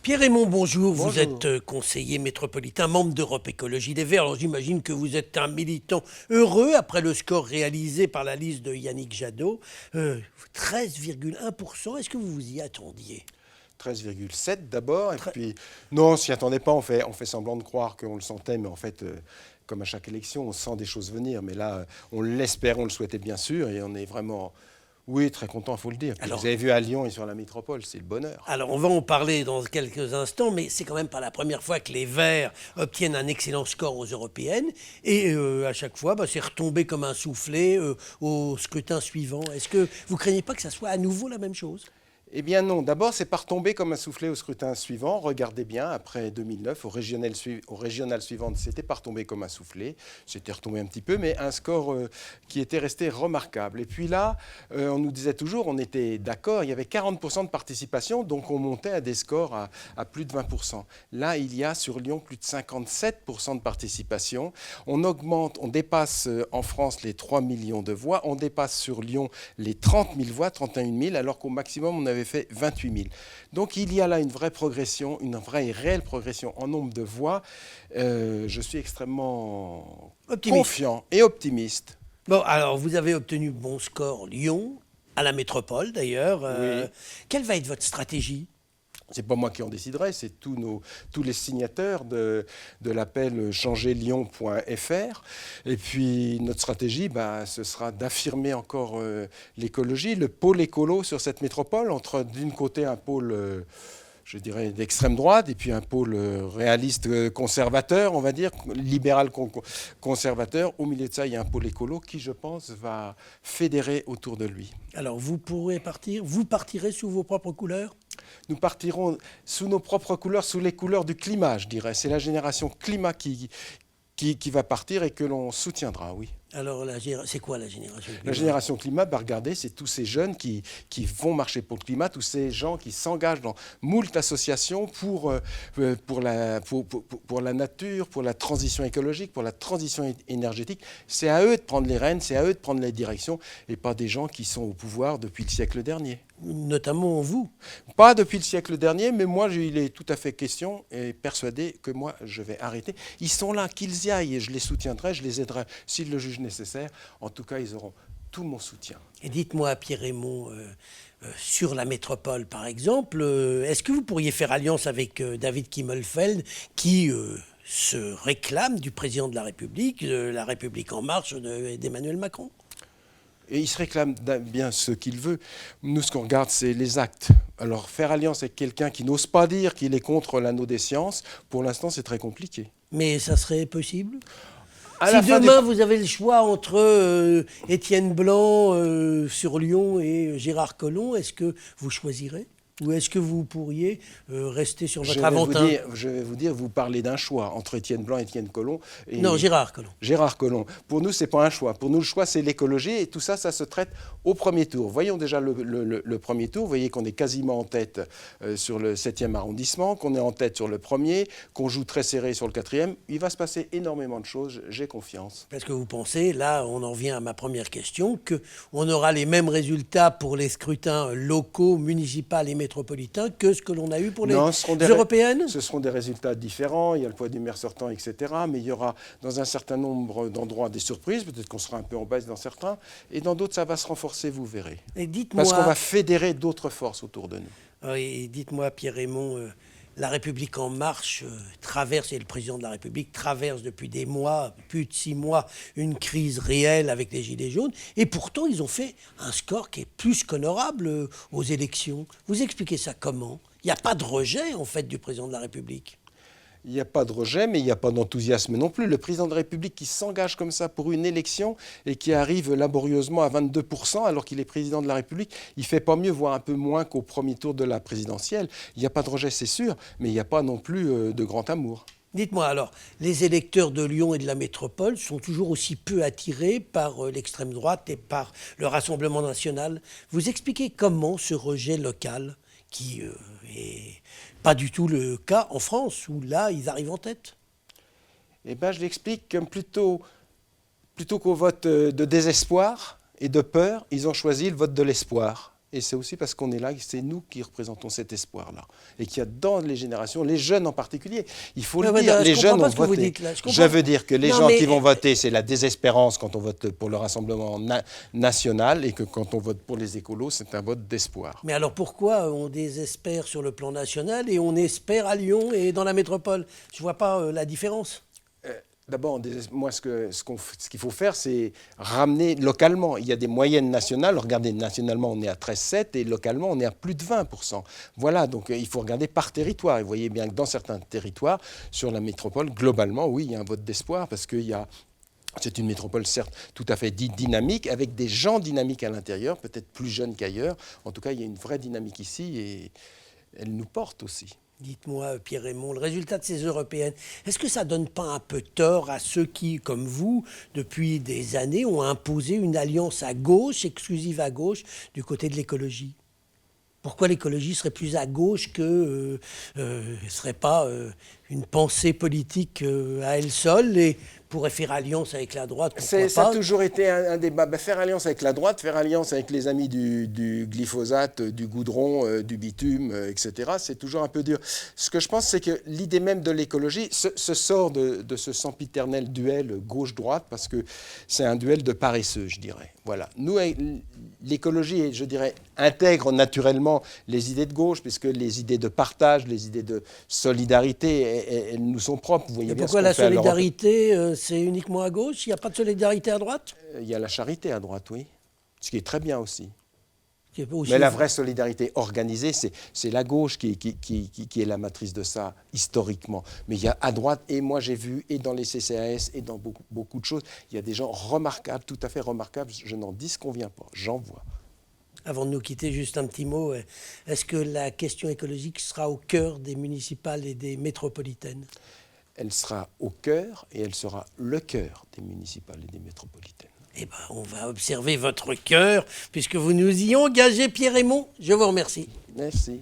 Pierre-Raymond, bonjour. Bonjour. Vous êtes conseiller métropolitain, membre d'Europe Écologie Les Verts. Alors j'imagine que vous êtes un militant heureux après le score réalisé par la liste de Yannick Jadot. 13,1%, est-ce que vous vous y attendiez? 13,7 d'abord, et puis non, on ne s'y attendait pas, on fait semblant de croire qu'on le sentait, mais en fait, comme à chaque élection, on sent des choses venir. Mais là, on l'espère, on le souhaitait bien sûr, et on est vraiment, oui, très content, il faut le dire. Alors, vous avez vu à Lyon et sur la métropole, c'est le bonheur. Alors on va en parler dans quelques instants, mais c'est quand même pas la première fois que les Verts obtiennent un excellent score aux européennes. Et à chaque fois, c'est retombé comme un soufflet au scrutin suivant. Est-ce que vous craignez pas que ça soit à nouveau la même chose ? Eh bien non, d'abord c'est pas retombé comme un soufflet au scrutin suivant. Regardez bien, après 2009, au régional suivant, c'était pas retombé comme un soufflet. C'était retombé un petit peu, mais un score qui était resté remarquable. Et puis là, on nous disait toujours, on était d'accord, il y avait 40% de participation, donc on montait à des scores à plus de 20%. Là, il y a sur Lyon plus de 57% de participation. On augmente, on dépasse en France les 3 millions de voix, on dépasse sur Lyon les 30 000 voix, 31 000, alors qu'au maximum, on avait fait 28 000. Donc il y a là une vraie progression, une vraie et réelle progression en nombre de voix. Je suis extrêmement confiant et optimiste. Bon, alors vous avez obtenu bon score Lyon, à la métropole d'ailleurs. Oui. Quelle va être votre stratégie ? C'est pas moi qui en déciderai, c'est tous les signataires de l'appel changerlyon.fr. Et puis notre stratégie, ce sera d'affirmer encore l'écologie, le pôle écolo sur cette métropole, entre d'une côté un pôle, je dirais, d'extrême droite, et puis un pôle réaliste conservateur, on va dire, libéral conservateur. Au milieu de ça, il y a un pôle écolo qui, je pense, va fédérer autour de lui. Alors vous pourrez partir, vous partirez sous vos propres couleurs ? Nous partirons sous nos propres couleurs, sous les couleurs du climat, je dirais. C'est la génération climat qui va partir et que l'on soutiendra, oui. Alors, c'est quoi la génération climat ? La génération climat, regardez, c'est tous ces jeunes qui vont marcher pour le climat, tous ces gens qui s'engagent dans moult associations pour la nature, pour la transition écologique, pour la transition énergétique. C'est à eux de prendre les rênes, c'est à eux de prendre les directions, et pas des gens qui sont au pouvoir depuis le siècle dernier. Notamment vous. Pas depuis le siècle dernier, mais moi, il est tout à fait question et persuadé que moi, je vais arrêter. Ils sont là, qu'ils y aillent, et je les soutiendrai, je les aiderai s'ils le jugent nécessaire. En tout cas, ils auront tout mon soutien. Et dites-moi, Pierre-Raymond, sur la métropole, par exemple, est-ce que vous pourriez faire alliance avec David Kimmelfeld, qui se réclame du président de la République En Marche d'Emmanuel Macron ? Et il se réclame bien ce qu'il veut. Nous, ce qu'on regarde, c'est les actes. Alors, faire alliance avec quelqu'un qui n'ose pas dire qu'il est contre l'anneau des sciences, pour l'instant, c'est très compliqué. Mais ça serait possible ? Si demain, vous avez le choix entre Étienne Blanc sur Lyon et Gérard Collomb, est-ce que vous choisirez ? Ou est-ce que vous pourriez rester sur votre Aventin ? Je vais vous dire, vous parlez d'un choix entre Étienne Blanc et Étienne Collomb. Non, Gérard Collomb. Gérard Collomb. Pour nous, ce n'est pas un choix. Pour nous, le choix, c'est l'écologie. Et tout ça, ça se traite au premier tour. Voyons déjà le premier tour. Vous voyez qu'on est quasiment en tête sur le 7e arrondissement, qu'on est en tête sur le premier, qu'on joue très serré sur le 4e. Il va se passer énormément de choses. J'ai confiance. Parce que vous pensez, là, on en revient à ma première question, qu'on aura les mêmes résultats pour les scrutins locaux, municipaux et métropolitains que ce que l'on a eu pour les européennes ? Ce seront des résultats différents, il y a le poids du maire sortant, etc. Mais il y aura dans un certain nombre d'endroits des surprises, peut-être qu'on sera un peu en baisse dans certains, et dans d'autres ça va se renforcer, vous verrez. Et dites-moi, parce qu'on va fédérer d'autres forces autour de nous. Et dites-moi, Pierre-Raymond, la République En Marche traverse, et le président de la République traverse depuis des mois, plus de 6 mois, une crise réelle avec les Gilets jaunes. Et pourtant, ils ont fait un score qui est plus qu'honorable aux élections. Vous expliquez ça comment ? Il n'y a pas de rejet, en fait, du président de la République. Il n'y a pas de rejet, mais il n'y a pas d'enthousiasme non plus. Le président de la République qui s'engage comme ça pour une élection et qui arrive laborieusement à 22%, alors qu'il est président de la République, il ne fait pas mieux, voire un peu moins qu'au premier tour de la présidentielle. Il n'y a pas de rejet, c'est sûr, mais il n'y a pas non plus de grand amour. Dites-moi alors, les électeurs de Lyon et de la métropole sont toujours aussi peu attirés par l'extrême droite et par le Rassemblement national. Vous expliquez comment ce rejet local, qui est pas du tout le cas en France, où là, ils arrivent en tête ? Eh bien, je l'explique comme plutôt qu'au vote de désespoir et de peur, ils ont choisi le vote de l'espoir. Et c'est aussi parce qu'on est là, c'est nous qui représentons cet espoir-là. Et qu'il y a dans les générations, les jeunes en particulier, il faut le dire, les jeunes ont voté. Je veux dire que les gens qui vont voter, c'est la désespérance quand on vote pour le Rassemblement national et que quand on vote pour les écolos, c'est un vote d'espoir. Mais alors pourquoi on désespère sur le plan national et on espère à Lyon et dans la métropole? Je ne vois pas la différence. D'abord, moi, ce qu'il faut faire, c'est ramener localement. Il y a des moyennes nationales. Regardez, nationalement, on est à 13,7 et localement, on est à plus de 20%. Voilà, donc il faut regarder par territoire. Et vous voyez bien que dans certains territoires, sur la métropole, globalement, oui, il y a un vote d'espoir parce qu'il y a... C'est une métropole, certes, tout à fait dynamique, avec des gens dynamiques à l'intérieur, peut-être plus jeunes qu'ailleurs. En tout cas, il y a une vraie dynamique ici et elle nous porte aussi. Dites-moi, Pierre-Raymond, le résultat de ces européennes, est-ce que ça ne donne pas un peu tort à ceux qui, comme vous, depuis des années, ont imposé une alliance à gauche, exclusive à gauche, du côté de l'écologie? Pourquoi l'écologie serait plus à gauche que serait pas une pensée politique à elle seule et pourrait faire alliance avec la droite? Ça a toujours été un débat. Faire alliance avec la droite, faire alliance avec les amis du glyphosate, du goudron, du bitume, etc., c'est toujours un peu dur. Ce que je pense, c'est que l'idée même de l'écologie se sort de ce sempiternel duel gauche-droite, parce que c'est un duel de paresseux, je dirais. Voilà. Nous, l'écologie, je dirais, intègre naturellement les idées de gauche, puisque les idées de partage, les idées de solidarité, elles nous sont propres. Vous voyez bien pourquoi la solidarité, c'est uniquement à gauche? Il n'y a pas de solidarité à droite? Il y a la charité à droite, oui. Ce qui est très bien aussi. Mais la vraie solidarité organisée, c'est la gauche qui est la matrice de ça, historiquement. Mais il y a à droite, et moi j'ai vu, et dans les CCAS, et dans beaucoup de choses, il y a des gens remarquables, tout à fait remarquables, je n'en disconviens pas, j'en vois. Avant de nous quitter, juste un petit mot. Est-ce que la question écologique sera au cœur des municipales et des métropolitaines? Elle sera au cœur, et elle sera le cœur des municipales et des métropolitaines. Eh bien, on va observer votre cœur, puisque vous nous y engagez, Pierre-Raymond. Je vous remercie. Merci.